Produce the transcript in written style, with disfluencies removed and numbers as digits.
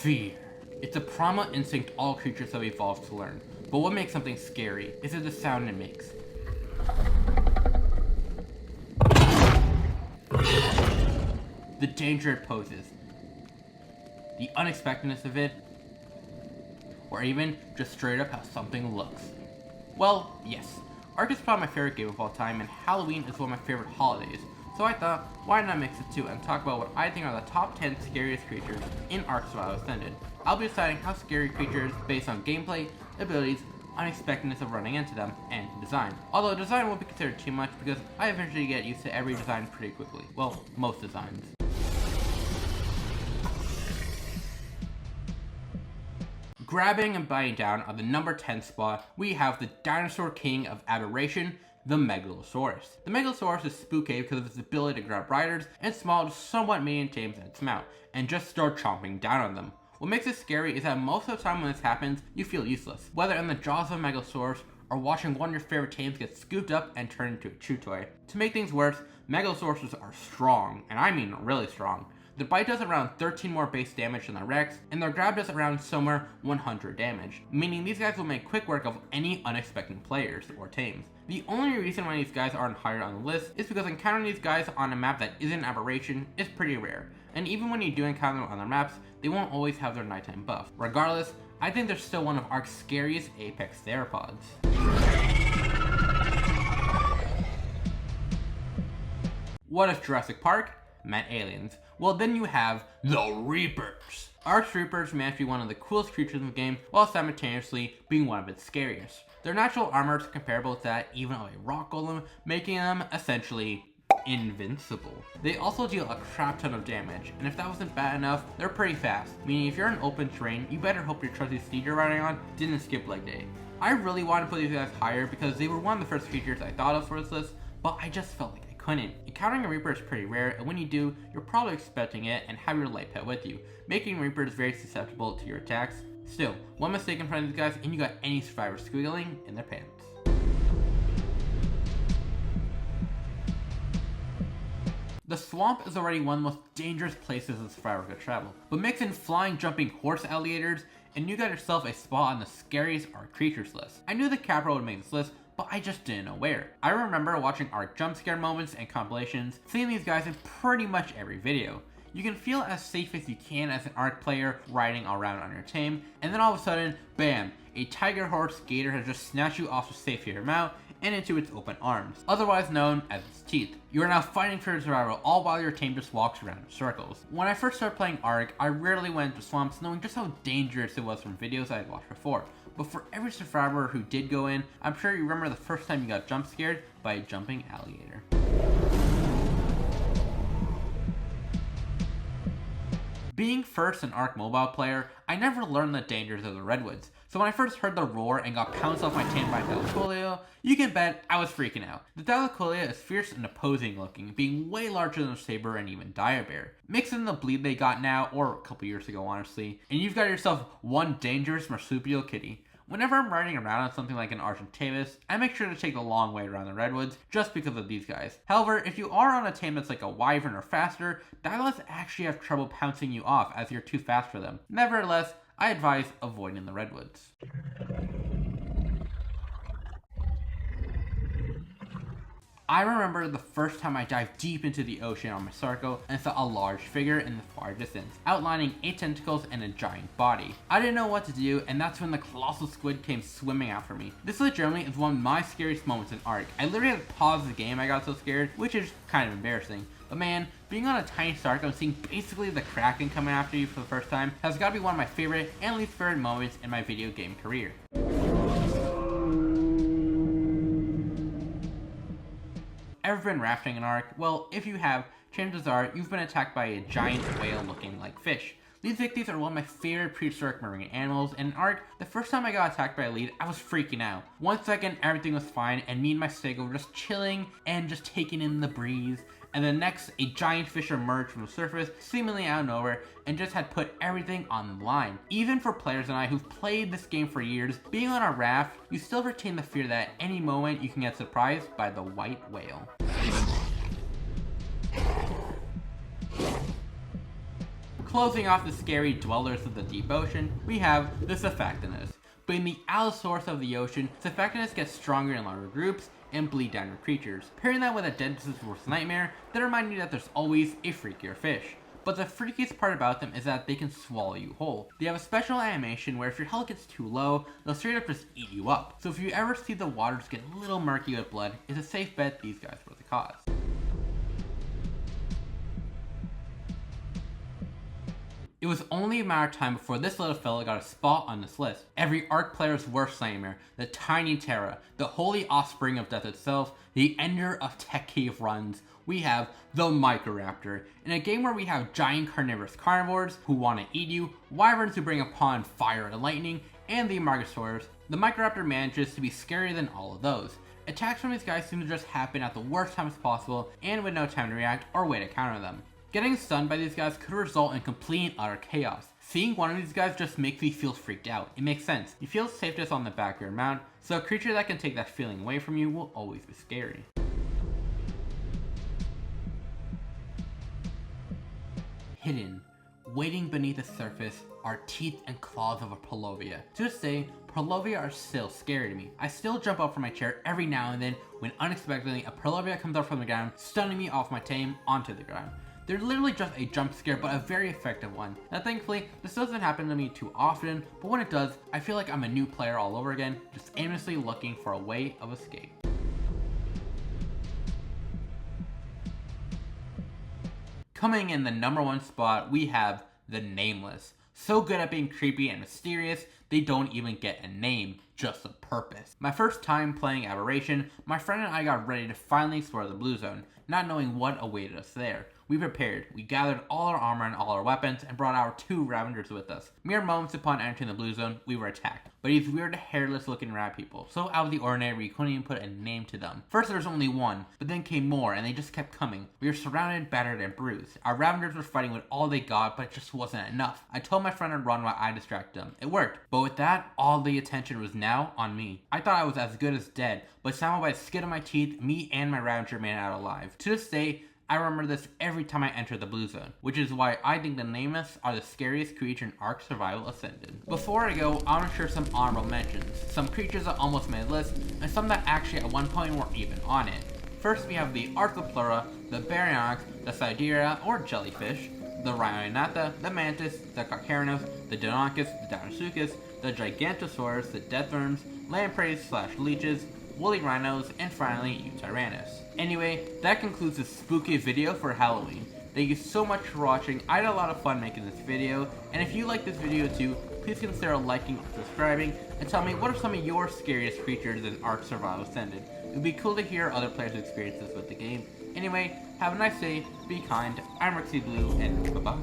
Fear. It's a primal instinct all creatures have evolved to learn. But what makes something scary is it the sound it makes. The danger it poses. The unexpectedness of it. Or even just straight up how something looks. Well, yes. Ark is probably my favorite game of all time, and Halloween is one of my favorite holidays. So I thought, why not mix the two and talk about what I think are the top 10 scariest creatures in Ark Survival Ascended. I'll be deciding how scary creatures based on gameplay, abilities, unexpectedness of running into them, and design. Although design won't be considered too much because I eventually get used to every design pretty quickly. Well, most designs. Grabbing and biting down on the number 10 spot, we have the dinosaur king of adoration, the Megalosaurus. The Megalosaurus is spooky because of its ability to grab riders and small to somewhat medium tames at its mouth, and just start chomping down on them. What makes it scary is that most of the time when this happens, you feel useless, whether in the jaws of a Megalosaurus or watching one of your favorite tames get scooped up and turned into a chew toy. To make things worse, Megalosauruses are strong, and I mean really strong. Their bite does around 13 more base damage than the Rex, and their grab does around somewhere 100 damage, meaning these guys will make quick work of any unexpected players or tames. The only reason why these guys aren't higher on the list is because encountering these guys on a map that isn't Aberration is pretty rare, and even when you do encounter them on their maps, they won't always have their nighttime buff. Regardless, I think they're still one of Ark's scariest apex theropods. What is Jurassic Park? Met aliens. Well, then you have the Reapers. Ark's Reapers managed to be one of the coolest creatures in the game while simultaneously being one of its scariest. Their natural armor is comparable to that even of a rock golem, making them essentially invincible. They also deal a crap ton of damage, and if that wasn't bad enough, they're pretty fast, meaning if you're in open terrain, you better hope your trusty steed you're riding on didn't skip leg day. I really wanted to put these guys higher because they were one of the first creatures I thought of for this list, but I just felt like I couldn't. Encountering a Reaper is pretty rare, and when you do, you're probably expecting it and have your light pet with you, making Reapers very susceptible to your attacks. Still, one mistake in front of these guys and you got any survivor squiggling in their pants. The swamp is already one of the most dangerous places a survivor could travel, but mix in flying, jumping horse alligators, and you got yourself a spot on the scariest Ark creatures list. I knew the capital would make this list, but I just didn't know where. I remember watching Ark jump scare moments and compilations, seeing these guys in pretty much every video. You can feel as safe as you can as an Ark player riding around on your tame, and then all of a sudden, bam, a tiger horse gator has just snatched you off the safety of your mount and into its open arms, otherwise known as its teeth. You are now fighting for your survival all while your tame just walks around in circles. When I first started playing Ark, I rarely went into swamps knowing just how dangerous it was from videos I had watched before. But for every survivor who did go in, I'm sure you remember the first time you got jump scared by a jumping alligator. Being first an Ark mobile player, I never learned the dangers of the redwoods. So when I first heard the roar and got pounced off my tame by Thylacoleo, you can bet I was freaking out. The Thylacoleo is fierce and opposing looking, being way larger than a saber and even Dire-Bear. Mix in the bleed they got now, or a couple years ago honestly, and you've got yourself one dangerous marsupial kitty. Whenever I'm riding around on something like an Argentavis, I make sure to take the long way around the redwoods just because of these guys. However, if you are on a tame that's like a wyvern or faster, Thylas actually have trouble pouncing you off as you're too fast for them. Nevertheless, I advise avoiding the redwoods. I remember the first time I dived deep into the ocean on my Sarco and saw a large figure in the far distance, outlining 8 tentacles and a giant body. I didn't know what to do, and that's when the colossal squid came swimming after me. This legitimately is one of my scariest moments in Ark. I literally had to pause the game, I got so scared, which is kind of embarrassing. But man, being on a tiny Sarco and seeing basically the Kraken coming after you for the first time has got to be one of my favorite and least favorite moments in my video game career. Ever been rafting in Ark? Well, if you have, chances are you've been attacked by a giant whale looking like fish. These Victies are one of my favorite prehistoric marine animals, and in Ark, the first time I got attacked by a lead, I was freaking out. 1 second, everything was fine, and me and my Stego were just chilling and just taking in the breeze. And then next, a giant fish emerged from the surface, seemingly out of nowhere, and just had put everything on the line. Even for players and I who've played this game for years, being on a raft, you still retain the fear that at any moment you can get surprised by the white whale. Closing off the scary dwellers of the deep ocean, we have the Cephactinus. Being the Allosaurus of the ocean, Cephactinus gets stronger in larger groups and bleed down your creatures. Pairing that with a dentist's worst nightmare, they remind you that there's always a freakier fish. But the freakiest part about them is that they can swallow you whole. They have a special animation where if your health gets too low, they'll straight up just eat you up. So if you ever see the waters get a little murky with blood, it's a safe bet these guys were the cause. It was only a matter of time before this little fella got a spot on this list. Every Ark player's worst nightmare, the Tiny Terra, the holy offspring of death itself, the ender of tech cave runs, we have the Microraptor. In a game where we have giant carnivorous carnivores who want to eat you, wyverns who bring upon fire and lightning, and the Amargasaurs, the Microraptor manages to be scarier than all of those. Attacks from these guys seem to just happen at the worst times possible and with no time to react or way to counter them. Getting stunned by these guys could result in complete and utter chaos. Seeing one of these guys just makes me feel freaked out. It makes sense. You feel safest on the back of your mount, so a creature that can take that feeling away from you will always be scary. Hidden, waiting beneath the surface, are teeth and claws of a Palovia. To this day, Palovia are still scary to me. I still jump up from my chair every now and then when unexpectedly a Palovia comes up from the ground, stunning me off my tame onto the ground. They're literally just a jump scare, but a very effective one. Now thankfully, this doesn't happen to me too often, but when it does, I feel like I'm a new player all over again, just aimlessly looking for a way of escape. Coming in the number 1 spot, we have the Nameless. So good at being creepy and mysterious, they don't even get a name, just a purpose. My first time playing Aberration, my friend and I got ready to finally explore the Blue Zone, not knowing what awaited us there. We prepared, we gathered all our armor and all our weapons, and brought our 2 Ravengers with us. Mere moments upon entering the Blue Zone, we were attacked by these weird hairless looking rat people, so out of the ordinary we couldn't even put a name to them. First there was only one, but then came more, and they just kept coming. We were surrounded, battered, and bruised. Our Ravengers were fighting with all they got, but it just wasn't enough. I told my friend to run while I distracted them. It worked, but with that, all the attention was now on me. I thought I was as good as dead, but somehow by the skin of my teeth, me and my Ravager made it out alive. To this day, I remember this every time I enter the Blue Zone, which is why I think the Nameless are the scariest creature in Ark Survival Ascended. Before I go, I want to share some honorable mentions, some creatures that almost made the list, and some that actually at one point weren't even on it. First we have the Arthropleura, the Baryonyx, the Siderea or Jellyfish, the Rhyognatha, the Mantis, the Carcharodon, the Deinonychus, the Deinosuchus, the Gigantosaurus, the Deathworms, Lampreys/Leeches, woolly rhinos, and finally Eutyrannus. Anyway, that concludes this spooky video for Halloween. Thank you so much for watching. I had a lot of fun making this video, and if you like this video too, please consider liking or subscribing, and tell me what are some of your scariest creatures in Ark Survival Ascended. It would be cool to hear other players' experiences with the game. Anyway, have a nice day, be kind, I'm Rixie Blue, and bye-bye.